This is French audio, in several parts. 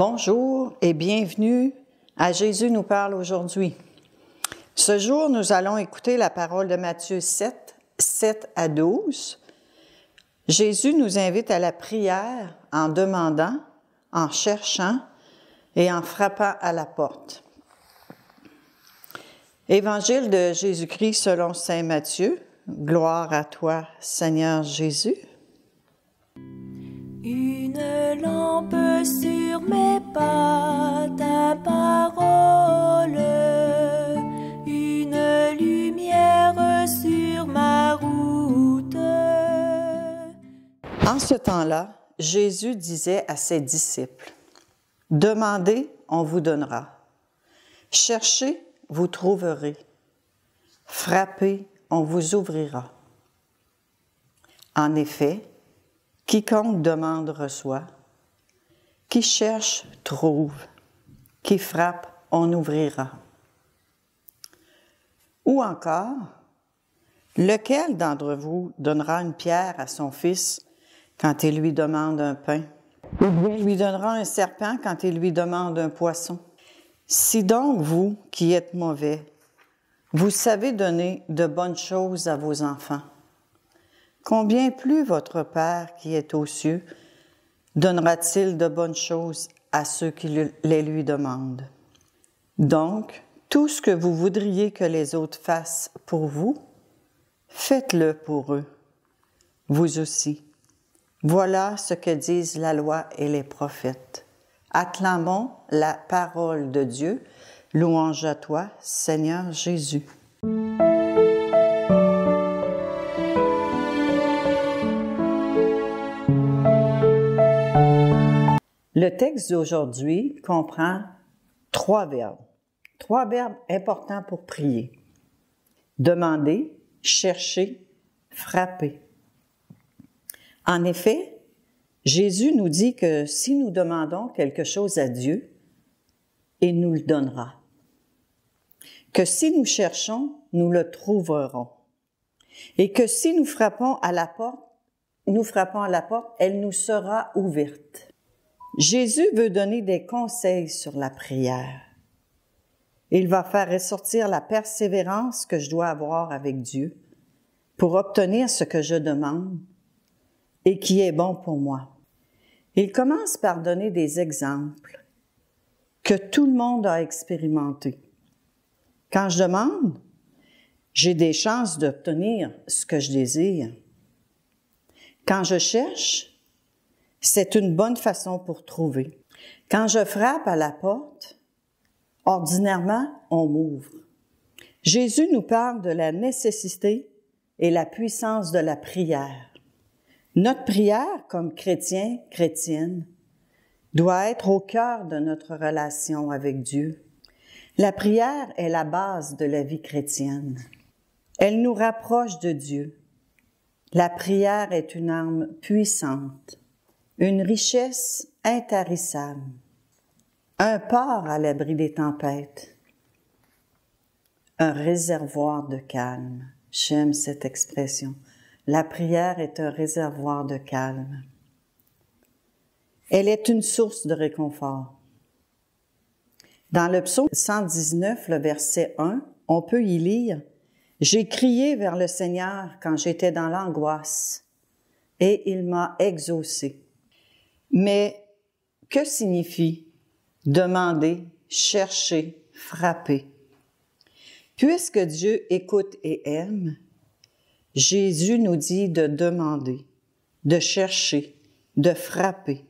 Bonjour et bienvenue à Jésus nous parle aujourd'hui. Ce jour, nous allons écouter la parole de Matthieu 7, 7 à 12. Jésus nous invite à la prière en demandant, en cherchant et en frappant à la porte. Évangile de Jésus-Christ selon saint Matthieu. Gloire à toi, Seigneur Jésus. Une lampe sur mes pas, ta parole, une lumière sur ma route. En ce temps-là, Jésus disait à ses disciples, « Demandez, on vous donnera. Cherchez, vous trouverez. Frappez, on vous ouvrira. » En effet, quiconque demande reçoit, qui cherche trouve, qui frappe on ouvrira. Ou encore, lequel d'entre vous donnera une pierre à son fils quand il lui demande un pain? Ou bien lui donnera un serpent quand il lui demande un poisson? Si donc vous, qui êtes mauvais, vous savez donner de bonnes choses à vos enfants, combien plus votre Père qui est aux cieux donnera-t-il de bonnes choses à ceux qui les lui demandent? Donc, tout ce que vous voudriez que les autres fassent pour vous, faites-le pour eux, vous aussi. Voilà ce que disent la loi et les prophètes. Acclamons la parole de Dieu. Louange à toi, Seigneur Jésus. Le texte d'aujourd'hui comprend trois verbes importants pour prier. Demander, chercher, frapper. En effet, Jésus nous dit que si nous demandons quelque chose à Dieu, il nous le donnera. Que si nous cherchons, nous le trouverons. Et que si nous frappons à la porte, elle nous sera ouverte. Jésus veut donner des conseils sur la prière. Il va faire ressortir la persévérance que je dois avoir avec Dieu pour obtenir ce que je demande et qui est bon pour moi. Il commence par donner des exemples que tout le monde a expérimentés. Quand je demande, j'ai des chances d'obtenir ce que je désire. Quand je cherche, c'est une bonne façon pour trouver. Quand je frappe à la porte, ordinairement, on m'ouvre. Jésus nous parle de la nécessité et la puissance de la prière. Notre prière, comme chrétiens, chrétiennes, doit être au cœur de notre relation avec Dieu. La prière est la base de la vie chrétienne. Elle nous rapproche de Dieu. La prière est une arme puissante, une richesse intarissable, un port à l'abri des tempêtes, un réservoir de calme. J'aime cette expression. La prière est un réservoir de calme. Elle est une source de réconfort. Dans le psaume 119, le verset 1, on peut y lire « J'ai crié vers le Seigneur quand j'étais dans l'angoisse, et il m'a exaucé. » Mais que signifie demander, chercher, frapper? Puisque Dieu écoute et aime, Jésus nous dit de demander, de chercher, de frapper.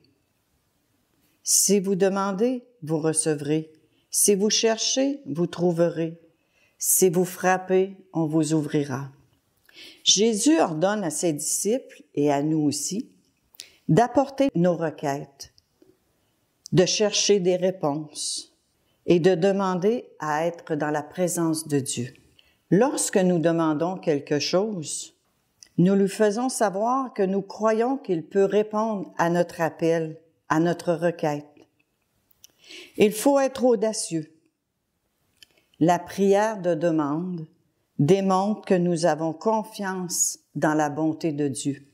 Si vous demandez, vous recevrez. Si vous cherchez, vous trouverez. Si vous frappez, on vous ouvrira. Jésus ordonne à ses disciples et à nous aussi d'apporter nos requêtes, de chercher des réponses et de demander à être dans la présence de Dieu. Lorsque nous demandons quelque chose, nous lui faisons savoir que nous croyons qu'il peut répondre à notre appel, à notre requête. Il faut être audacieux. La prière de demande démontre que nous avons confiance dans la bonté de Dieu.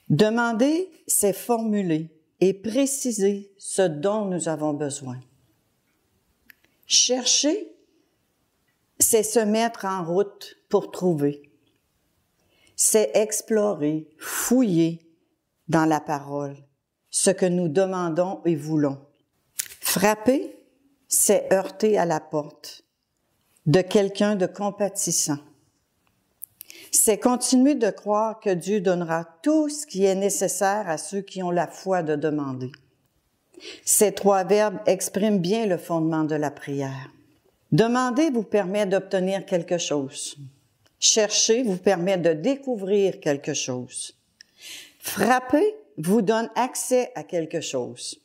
Demander, c'est formuler et préciser ce dont nous avons besoin. Chercher, c'est se mettre en route pour trouver. C'est explorer, fouiller dans la parole ce que nous demandons et voulons. Frapper, c'est heurter à la porte de quelqu'un de compatissant. C'est continuer de croire que Dieu donnera tout ce qui est nécessaire à ceux qui ont la foi de demander. Ces 3 verbes expriment bien le fondement de la prière. Demander vous permet d'obtenir quelque chose. Chercher vous permet de découvrir quelque chose. Frapper vous donne accès à quelque chose.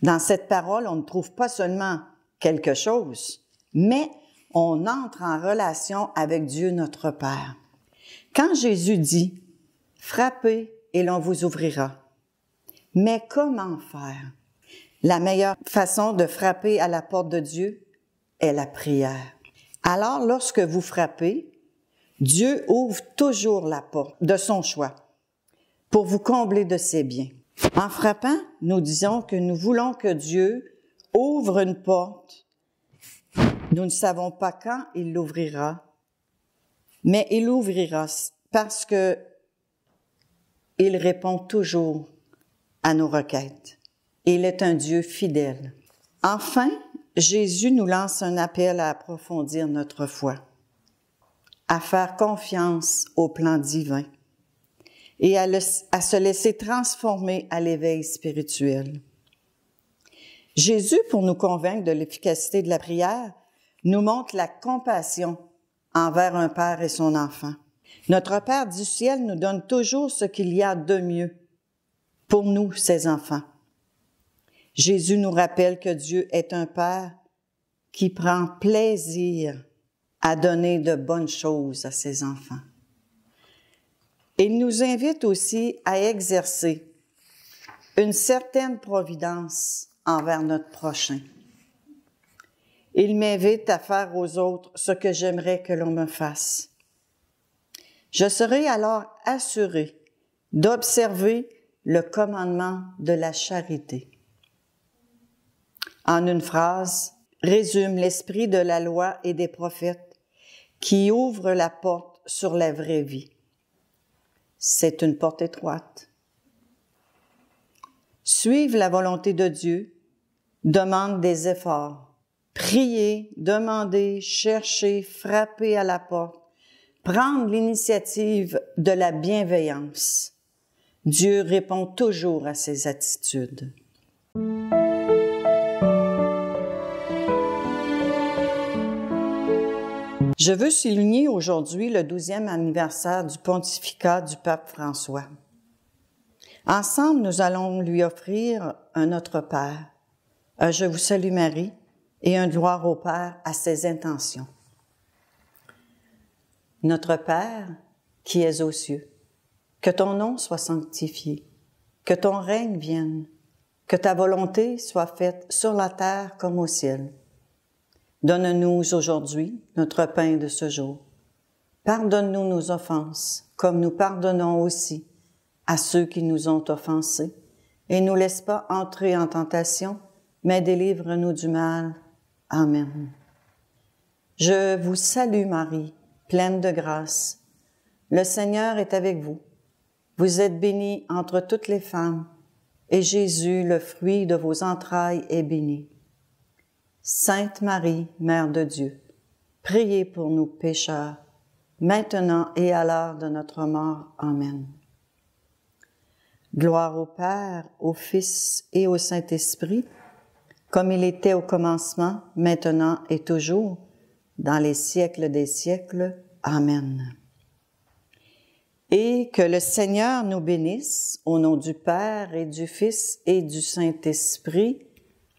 Dans cette parole, on ne trouve pas seulement quelque chose, mais on entre en relation avec Dieu notre Père. Quand Jésus dit « Frappez et l'on vous ouvrira », mais comment faire? La meilleure façon de frapper à la porte de Dieu est la prière. Alors, lorsque vous frappez, Dieu ouvre toujours la porte de son choix pour vous combler de ses biens. En frappant, nous disons que nous voulons que Dieu ouvre une porte. Nous ne savons pas quand il l'ouvrira, mais il l'ouvrira parce que il répond toujours à nos requêtes. Il est un Dieu fidèle. Enfin, Jésus nous lance un appel à approfondir notre foi, à faire confiance au plan divin et à se laisser transformer à l'éveil spirituel. Jésus, pour nous convaincre de l'efficacité de la prière, nous montre la compassion envers un père et son enfant. Notre Père du ciel nous donne toujours ce qu'il y a de mieux pour nous, ses enfants. Jésus nous rappelle que Dieu est un Père qui prend plaisir à donner de bonnes choses à ses enfants. Il nous invite aussi à exercer une certaine providence envers notre prochain. Il m'invite à faire aux autres ce que j'aimerais que l'on me fasse. Je serai alors assuré d'observer le commandement de la charité. En une phrase, résume l'esprit de la loi et des prophètes qui ouvre la porte sur la vraie vie. C'est une porte étroite. Suivre la volonté de Dieu demande des efforts. Prier, demander, chercher, frapper à la porte, prendre l'initiative de la bienveillance. Dieu répond toujours à ces attitudes. Je veux souligner aujourd'hui le 12e anniversaire du pontificat du pape François. Ensemble, nous allons lui offrir un Notre Père, un Je vous salue Marie et un Gloire au Père à ses intentions. Notre Père, qui es aux cieux, que ton nom soit sanctifié, que ton règne vienne, que ta volonté soit faite sur la terre comme au ciel. Donne-nous aujourd'hui notre pain de ce jour. Pardonne-nous nos offenses, comme nous pardonnons aussi à ceux qui nous ont offensés. Et ne nous laisse pas entrer en tentation, mais délivre-nous du mal. Amen. Je vous salue Marie, pleine de grâce. Le Seigneur est avec vous. Vous êtes bénie entre toutes les femmes, et Jésus, le fruit de vos entrailles, est béni. Sainte Marie, Mère de Dieu, priez pour nous pécheurs, maintenant et à l'heure de notre mort. Amen. Gloire au Père, au Fils et au Saint-Esprit, comme il était au commencement, maintenant et toujours, dans les siècles des siècles. Amen. Et que le Seigneur nous bénisse, au nom du Père et du Fils et du Saint-Esprit.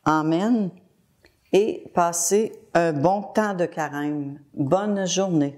Amen. Et passez un bon temps de carême. Bonne journée.